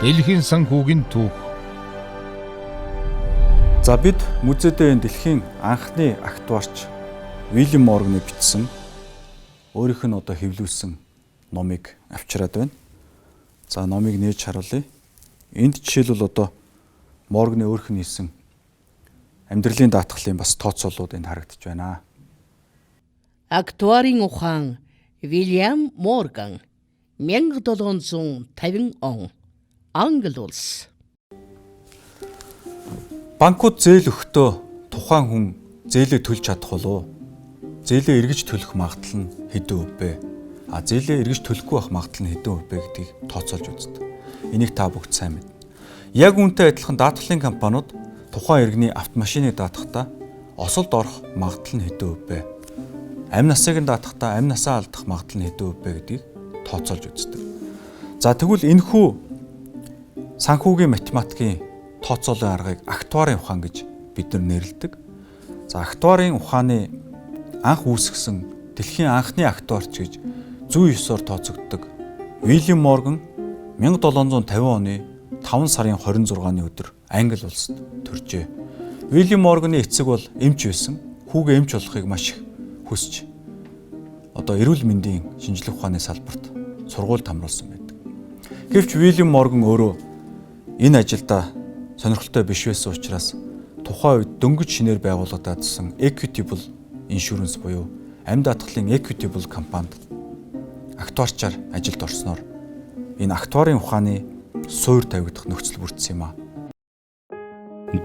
Дэлхийн санхүүгийн түүх. За бид музейдээ дэлхийн анхны актуарч Вильям Морганы бичсэн өөрийнх нь одоо хэвлүүлсэн номыг авчираад байна. За номыг нээж харуулъя. Энд жишээлбэл одоо Морганы өөрийнх нь хийсэн амьдралын даатгалын бас тооцоолууд энд харагдаж байна. Актуарын ухаан Вильям Морган 1750 он Англи улс. Банкуд зээл өгөхдөө тухайн хүн зээлээ төлж чадах болов уу? Зээлээ эргэж төлөх магадлал нь хэдэн өв бэ? Зээлээ эргэж төлөхгүй байх магадлал нь хэдэн өв бэ гэдгийг тооцоолж үздэг. Энийг та бүгд сайн мэднэ. Яг үүнтэй адилхан даатгалын компаниуд тухайн иргэний автомашиныг даатгахдаа осолд орох магадлал нь хэдэн өв бэ? Амь насыг нь даатгахдаа амь насаа алдах магадлал нь хэдэн өв бэ гэдгийг тооцоолж үздэг. За тэгвэл энэхүү санхүүгийн математикийн тооцоолын аргыг актуарын ухаан гэж бид нэрлэдэг. За актуарын ухааны анх үүсгэсэн дэлхийн анхны актуарч гэж зүүн ёсоор тооцогддог Вильям Морган 1750 оны 5 сарын 26-ны өдөр Англи улсад төржээ. Вильям Морганы эцэг бол эмч байсан. Хүүгээ эмч болохыг маш их хүсч одоо эрүүл мэндийн шинжлэх ухааны салбарт сургуульд хамруулсан байдаг. Гэвч Вильям Морган өөрөө энэ ажилдаа сонирхолтой биш байсан учраас тухайн үед дөнгөж шинээр байгуулагдсан Equitable Insurance буюу амьд даатгалын Equitable компанид актуарчаар ажилд орсноор энэ актуарын ухааны суурь тавигдах нөхцөл бүрдсэн юм а.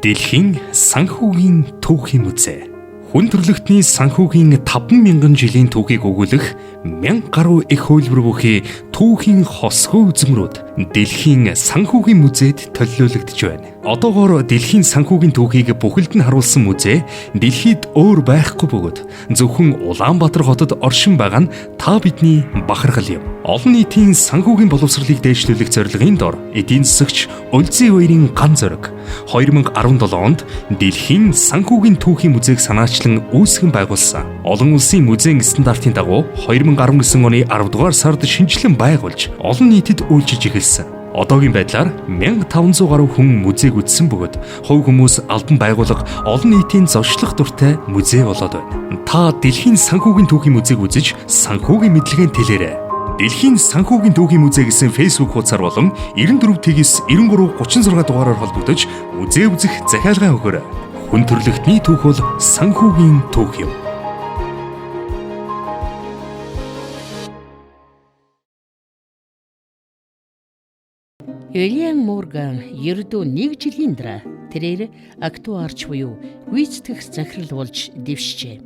Дэлхийн санхүүгийн түүхийн музей. Хүн төрөлхтний санхүүгийн 5,000 жилийн түүхийг өгүүлэх 1000 гаруй их хөлбөр бүхий түүхийн хосгоо үзмрүүд Дэлхийн санхүүгийн музейд төлөөлөгдөж байна. Одоогоор Дэлхийн санхүүгийн түүхийг бүхэлд нь харуулсан музей дэлхийд өөр байхгүй бөгөөд зөвхөн Улаанбаатар хотод оршин байгаа нь та бидний бахархал юм. Олон нийтийн санхүүгийн боловсролыг дээшлүүлэх зорилгын дор эдийн засагч Өлзий хоёрын ган зориг 2017 онд Дэлхийн санхүүгийн түүхийн музейг санаачлан үүсгэн байгуулсан. Олон улсын музейн стандартын дагуу 2019 оны 10 дугаар сард шинжилэн байгуулж олон нийтэд үйлчилж эхэлсэн. Одоогийн байдлаар 1500 гаруй хүн музейг үзсэн бөгөөд хувь хүмүүс албан байгууллага олон нийтийн зочлох дуртай музей болоод байна. Та Дэлхийн санхүүгийн түүхийн музейг үзэж санхүүгийн мэдлэгээ тэлээрэй. Дэлхийн санхүүгийн түүхийн музей гэсэн Facebook хуудасаар болон 94-93-36 дугаараар холбогдож музей үзэх захиалгаа өгөөрэй. Хүн төрөлхтний түүх бол санхүүгийн түүх юм. Вильям Морган ердөө 1 жилийн дараа тэрээр актуарч буюу гүйцэтгэх захирал болж дэвшжээ.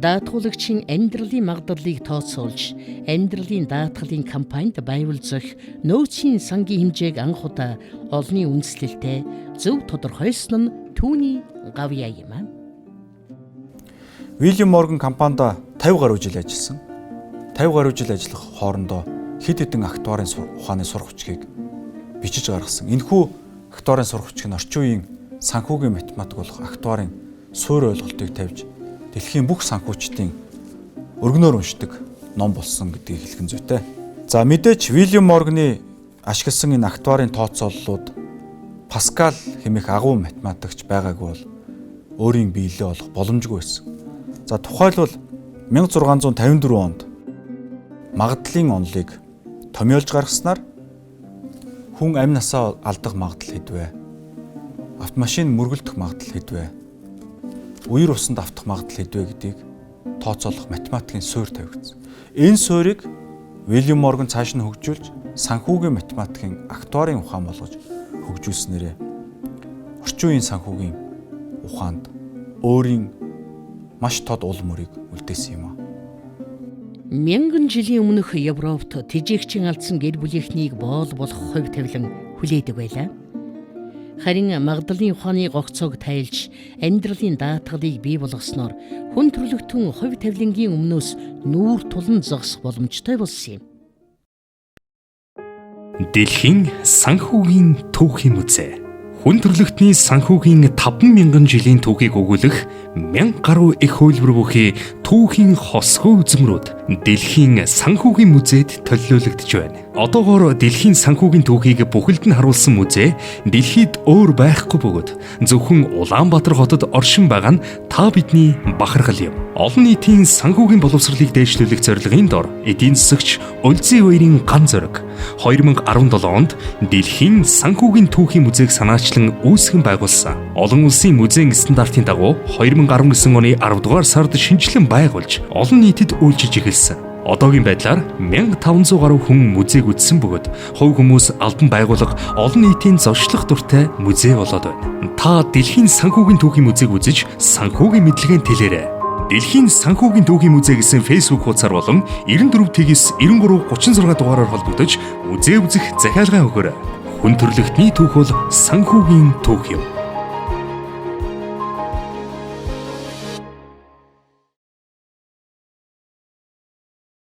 Даатгуулагчийн амьдралын магадлалыг тооцоолж, амьдралын даатгалын компанид байгуулах нөөцийн сангийн хэмжээг анх удаа олонний үндэслэлтэй зөв тодорхойлсон нь түүний гавьяа юм аа. Вильям Морган компанид 50 гаруй жил ажилласан. 50 гаруй жил ажиллах хоорондоо хэд хэдэн актуарын ухааны сургавчгийг бичиж гаргасан. Энэхүү актуарын сургавчиг нь орчин үеийн санхүүгийн математик болох актуарын суурь ойлголтыг тавьж дэлхийн бүх санхүүчдийн өргөнөөр уншдаг ном болсон гэдгийг хэлхэн зүйтэй. За мэдээч Вильям Морганы ашигласан энэ актуарын тооцооллууд Паскал хэмээх агуу математикч байгаагүй бол өөрийн биелээ олох боломжгүй байсан. За тухайлбал 1654 онд магадлалын онолыг томьёолж гаргаснаар хүн амь насаа алдах магадлал хэдвэ? Автомашин мөргөлдөх магадлал хэдвэ? Үер усанд автах магадлал хэдвэ гэдгийг тооцоолох математикийн суурь тавигдсан. Энэ суурийг Вильям Морган цааш нь хөгжүүлж санхүүгийн математикийн актуарын ухаан болгож хөгжүүлснээрээ орчин үеийн санхүүгийн ухаанд өөрийн маш тод ул мөрийг үлдээсэн юм а. 1000 жилийн өмнөх Европт тэжээгчин алдсан гэр бүлийнхнийг боол болох хувь тавилан хүлээдэг байлаа. Харин магадлалын ухааны гогцоог тайлж амьдралын даатгалыг бий болгосноор хүн төрөлхтөн хувь тавилангийн өмнөөс нүүр тулан зогсох боломжтой болсон юм. Дэлхийн санхүүгийн түүхийн музей. Хүн төрөлхтний санхүүгийн 5,000 жилийн түүхийг өгүүлэх 1000 гаруй их хөлбөр бүхий түүхийн хосгоо үзмрүүд дэлхийн санхүүгийн музейд төлөөлөгдөж байна. Одоогоор дэлхийн санхүүгийн түүхийг бүхэлд нь харуулсан музей дэлхийд өөр байхгүй бөгөөд зөвхөн Улаанбаатар хотод оршин байгаа нь та бидний бахархал юм. Олон нийтийн санхүүгийн боловсролыг дээшлүүлэх зорилгын дор эдийн засагч Өлзий баярын ган зориг 2017 онд дэлхийн санхүүгийн түүхийн музейг санаачлан үүсгэн байгуулсан. Олон улсын музейн стандартын дагуу 2019 оны 10 дугаар сард шинжилэн байгуулж олон нийтэд үйлчилж эхэлсэн. Одоогийн байдлаар 1500 гаруй хүн музейг үзсэн бөгөөд хувь хүмүүс албан байгууллага олон нийтийн зочлох дуртай музей болоод байна. Та дэлхийн санхүүгийн түүхийн музейг үзэж санхүүгийн мэдлэгээ тэлээрэй. Дэлхийн санхүүгийн түүхийн музей гэсэн Facebook хуудасаар болон 94-ээс 9336 дугаараар холбогдож музей үзэх захиалгаа өгөөрэй. Хүн төрөлхтний түүх бол санхүүгийн түүх юм.